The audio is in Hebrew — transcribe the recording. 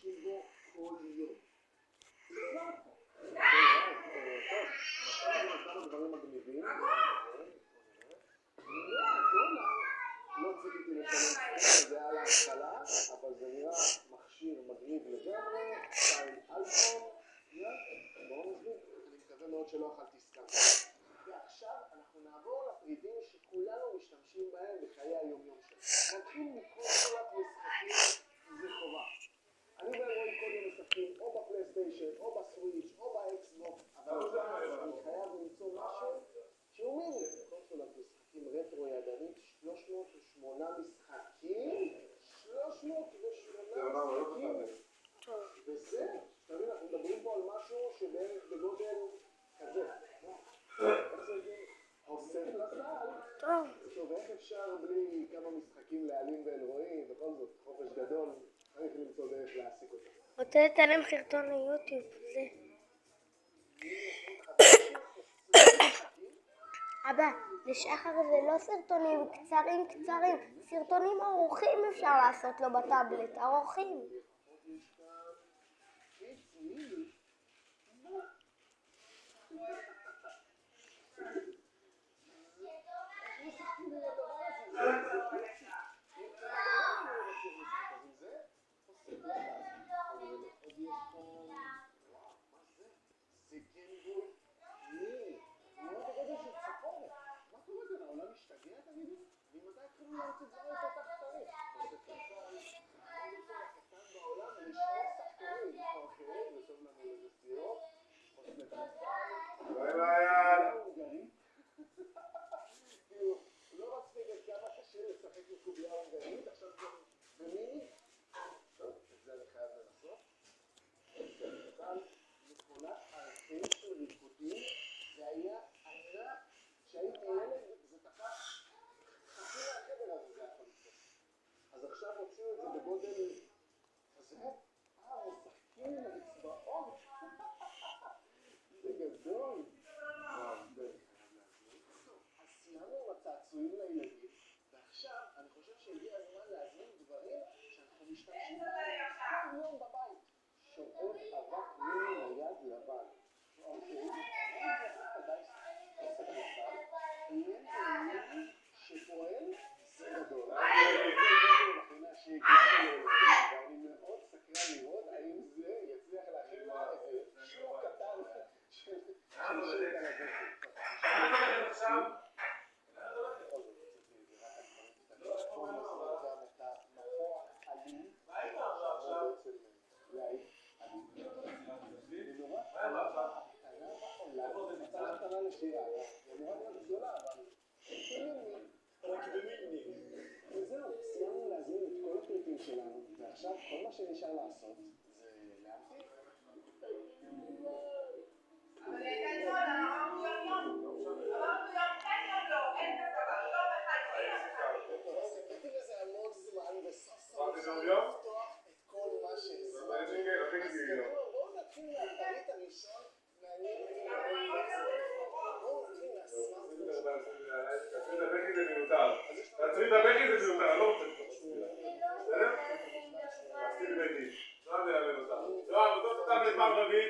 משתמשים בו כל יום. כמה דברים מגניבים. לא ציפיתי לשלם סכום, זה היה להתחלה, אבל זה נראה מכשיר מגניב לגמרי, סטייל אייפון, בואו נסביר, אני מקווה מאוד שלא אכלתי סתם. ועכשיו אנחנו נעבור לפריטים שכולנו משתמשים בהם בחיי היום-יום שלנו. נתחיל מקונסולת משחקים, זה חובה. אני ואלרועי כל יום משחקים או בפלייסטיישן, או בסוויץ', או באקסבוקס, אבל אני חייב למצוא משהו שהוא מיני. קונסולת משחקים רטרו ידנית, 308 משחקים, 308 משחקים, וזה, תבין, אנחנו מדברים פה על משהו שבגודל כזה. איך זה הגיע? אוסף לסל. טוב, איך אפשר בלי כמה משחקים להעלים ואלרועי, בכל זאת, חופש גדול, צריך למצוא דרך להעסיק אותם. רוצה לצלם סרטון ליוטיוב, זה. אבא, לשחר זה לא סרטונים קצרים, סרטונים ארוכים אפשר לעשות לו בטאבלט, ארוכים. לא מצחיק כמה קשה לשחק בקובייה הונגרית, עכשיו זה במיני. טוב, את זה אני חייב לנסות. כאן מכונת ארכיד של ריקודים, זה היה ענק, כשהייתי ילד זה תפס חצי מהחדר הזה, זה יכול לקרות. אז עכשיו הוציאו את זה בגודל כזה, משחקים עם האצבעות. זה גדול. אז סיימנו עם הצעצועים לילדים, ועכשיו אני חושב שהגיע הזמן להזמין דברים שאנחנו משתמשים בהם כל יום בבית. שואב אבק מיני נייד לבן. אוקיי, מיני שפועל זה גדול. ואני מאוד סקרן לראות האם זה יצליח להכין לה איזה שיעור קטן של שקע לבטן. עכשיו וזהו, סיימנו להזמין את כל הפריטים שלנו, ועכשיו כל מה שנשאר לעשות זה להמתיק. אבל הייתה כל, אמרנו יום, אין כתבה, יום אחד, אז חיכיתי לזה המון זמן, וסוף סוף לפתוח את כל מה שהזמנו. אז קדימה, בואו נתחיל מהפריט הראשון, מעניין אותי בואו נתחיל מהסמארטפון. תעצרי את הבכי זה מיותר, אני לא רוצה